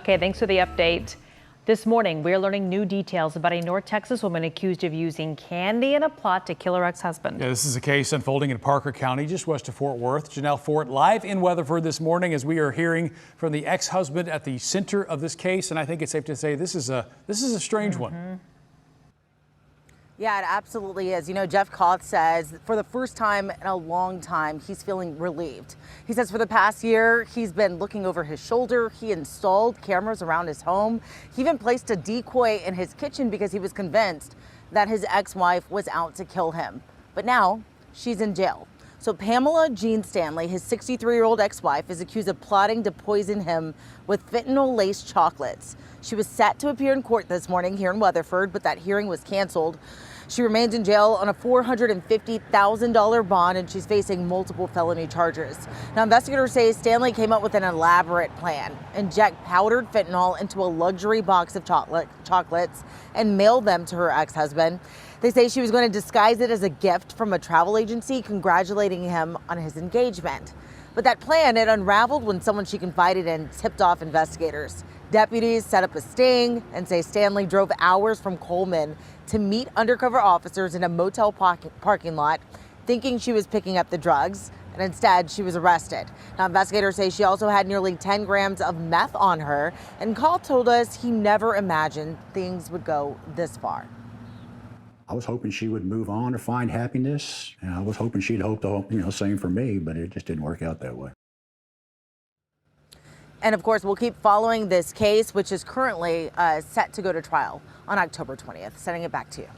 Okay, thanks for the update. This morning, we're learning new details about a North Texas woman accused of using candy in a plot to kill her ex-husband. Yeah, this is a case unfolding in Parker County, just west of Fort Worth. Janelle Fort live in Weatherford this morning as we are hearing from the ex-husband at the center of this case. And I think it's safe to say this is a strange one. Yeah, it absolutely is. You know, Jeff Koth says for the first time in a long time, he's feeling relieved. He says for the past year, he's been looking over his shoulder. He installed cameras around his home. He even placed a decoy in his kitchen because he was convinced that his ex-wife was out to kill him. But now she's in jail. So Pamela Jean Stanley, his 63-year-old ex-wife, is accused of plotting to poison him with fentanyl-laced chocolates. She was set to appear in court this morning here in Weatherford, but that hearing was canceled. She remains in jail on a $450,000 bond, and she's facing multiple felony charges. Now, investigators say Stanley came up with an elaborate plan: inject powdered fentanyl into a luxury box of chocolates and mail them to her ex-husband. They say she was going to disguise it as a gift from a travel agency congratulating him on his engagement. But that plan, it unraveled when someone she confided in tipped off investigators. Deputies set up a sting and say Stanley drove hours from Coleman to meet undercover officers in a motel parking lot, thinking she was picking up the drugs, and instead she was arrested. Now, investigators say she also had nearly 10 grams of meth on her, and Call told us he never imagined things would go this far. I was hoping she would move on or find happiness, and I was hoping she'd hope the same for me, but it just didn't work out that way. And of course, we'll keep following this case, which is currently set to go to trial on October 20th. Sending it back to you.